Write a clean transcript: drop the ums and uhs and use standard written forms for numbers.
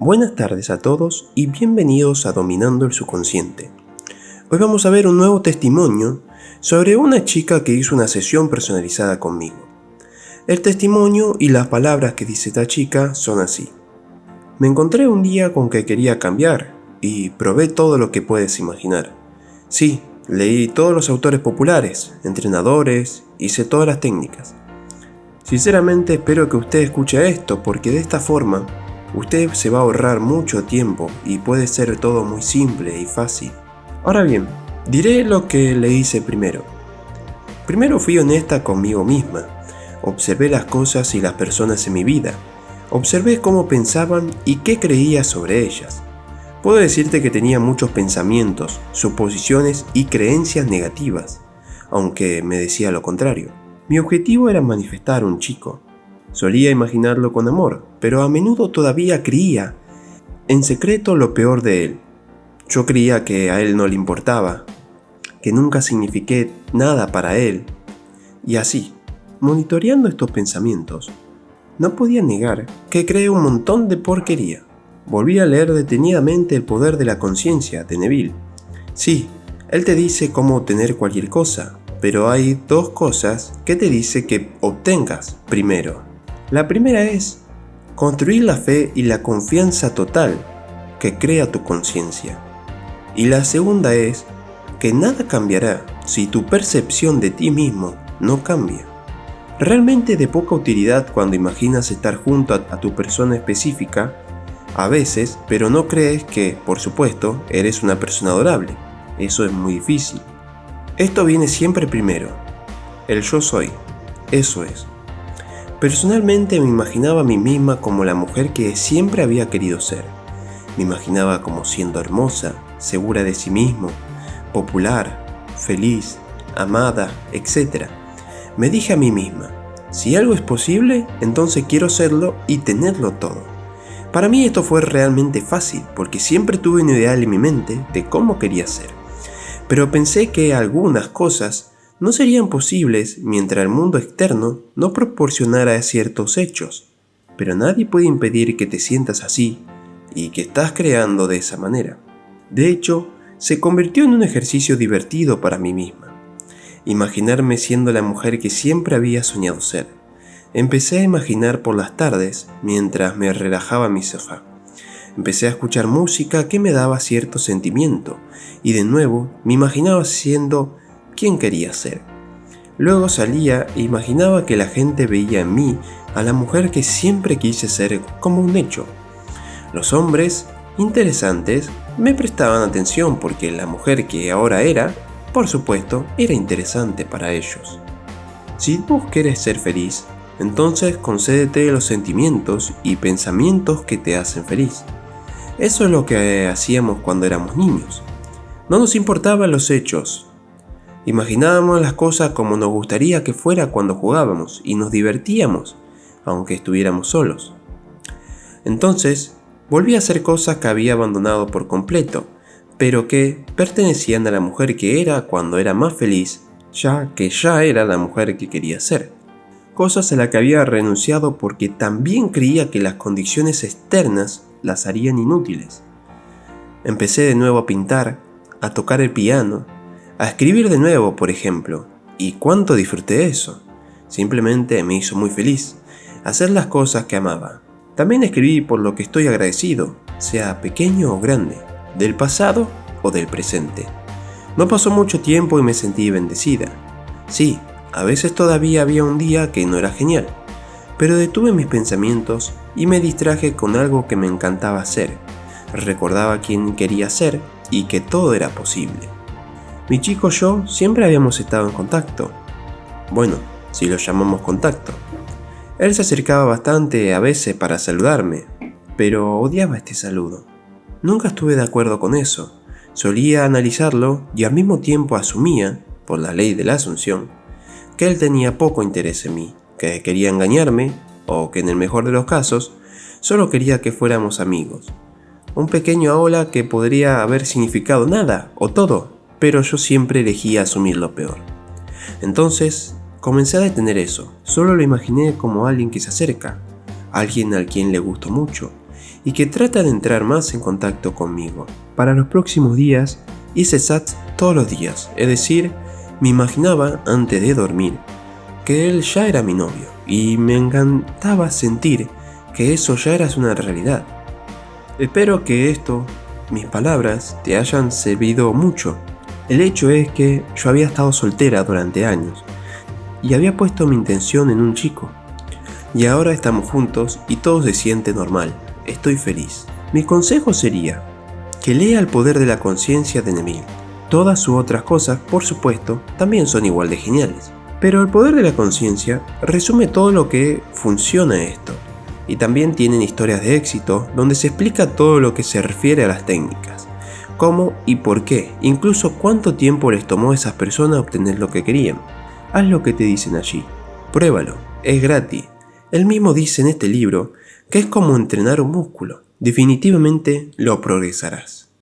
Buenas tardes a todos y bienvenidos a Dominando el Subconsciente. Hoy vamos a ver un nuevo testimonio sobre una chica que hizo una sesión personalizada conmigo. El testimonio y las palabras que dice esta chica son así. Me encontré un día con que quería cambiar y probé todo lo que puedes imaginar. Sí, leí todos los autores populares, entrenadores, hice todas las técnicas. Sinceramente espero que usted escuche esto porque de esta forma usted se va a ahorrar mucho tiempo y puede ser todo muy simple y fácil. Ahora bien, diré lo que le hice primero. Primero fui honesta conmigo misma. Observé las cosas y las personas en mi vida. Observé cómo pensaban y qué creía sobre ellas. Puedo decirte que tenía muchos pensamientos, suposiciones y creencias negativas, aunque me decía lo contrario. Mi objetivo era manifestar un chico. Solía imaginarlo con amor, pero a menudo todavía creía en secreto lo peor de él. Yo creía que a él no le importaba, que nunca signifiqué nada para él. Y así, monitoreando estos pensamientos, no podía negar que creé un montón de porquería. Volví a leer detenidamente El poder de la conciencia de Neville. Sí, él te dice cómo obtener cualquier cosa, pero hay dos cosas que te dice que obtengas primero. La primera es construir la fe y la confianza total que crea tu conciencia. Y la segunda es que nada cambiará si tu percepción de ti mismo no cambia. Realmente de poca utilidad cuando imaginas estar junto a tu persona específica, a veces, pero no crees que, por supuesto, eres una persona adorable. Eso es muy difícil. Esto viene siempre primero. El yo soy. Eso es. Personalmente me imaginaba a mí misma como la mujer que siempre había querido ser. Me imaginaba como siendo hermosa, segura de sí mismo, popular, feliz, amada, etc. Me dije a mí misma, si algo es posible, entonces quiero serlo y tenerlo todo. Para mí esto fue realmente fácil, porque siempre tuve un ideal en mi mente de cómo quería ser. Pero pensé que algunas cosas no serían posibles mientras el mundo externo no proporcionara ciertos hechos. Pero nadie puede impedir que te sientas así y que estás creando de esa manera. De hecho, se convirtió en un ejercicio divertido para mí misma. Imaginarme siendo la mujer que siempre había soñado ser. Empecé a imaginar por las tardes mientras me relajaba en mi sofá. Empecé a escuchar música que me daba cierto sentimiento y de nuevo me imaginaba siendo quien quería ser. Luego salía e imaginaba que la gente veía en mí a la mujer que siempre quise ser como un hecho. Los hombres interesantes me prestaban atención porque la mujer que ahora era, por supuesto, era interesante para ellos. Si vos querés ser feliz, entonces concédete los sentimientos y pensamientos que te hacen feliz. Eso es lo que hacíamos cuando éramos niños. No nos importaban los hechos. Imaginábamos las cosas como nos gustaría que fuera cuando jugábamos y nos divertíamos, aunque estuviéramos solos. Entonces, volví a hacer cosas que había abandonado por completo, pero que pertenecían a la mujer que era cuando era más feliz, ya que ya era la mujer que quería ser. Cosas a las que había renunciado porque también creía que las condiciones externas las harían inútiles. Empecé de nuevo a pintar, a tocar el piano, a escribir de nuevo, por ejemplo, y cuánto disfruté eso. Simplemente me hizo muy feliz, hacer las cosas que amaba. También escribí por lo que estoy agradecido, sea pequeño o grande, del pasado o del presente. No pasó mucho tiempo y me sentí bendecida. Sí, a veces todavía había un día que no era genial, pero detuve mis pensamientos y me distraje con algo que me encantaba hacer. Recordaba quién quería ser y que todo era posible. Mi chico y yo siempre habíamos estado en contacto. Bueno, si lo llamamos contacto. Él se acercaba bastante a veces para saludarme, pero odiaba este saludo. Nunca estuve de acuerdo con eso. Solía analizarlo y al mismo tiempo asumía, por la ley de la asunción, que él tenía poco interés en mí, que quería engañarme o que en el mejor de los casos solo quería que fuéramos amigos. Un pequeño hola que podría haber significado nada o todo, pero yo siempre elegía asumir lo peor. Entonces, comencé a detener eso. Solo lo imaginé como alguien que se acerca, alguien al quien le gusto mucho, y que trata de entrar más en contacto conmigo. Para los próximos días hice sats todos los días, es decir, me imaginaba antes de dormir que él ya era mi novio y me encantaba sentir que eso ya era una realidad. Espero que mis palabras, te hayan servido mucho. El hecho es que yo había estado soltera durante años y había puesto mi intención en un chico. Y ahora estamos juntos y todo se siente normal. Estoy feliz. Mi consejo sería que lea El poder de la conciencia de Neville. Todas sus otras cosas, por supuesto, también son igual de geniales. Pero El poder de la conciencia resume todo lo que funciona esto. Y también tienen historias de éxito donde se explica todo lo que se refiere a las técnicas. Cómo y por qué, incluso cuánto tiempo les tomó a esas personas obtener lo que querían. Haz lo que te dicen allí. Pruébalo. Es gratis. Él mismo dice en este libro que es como entrenar un músculo. Definitivamente lo progresarás.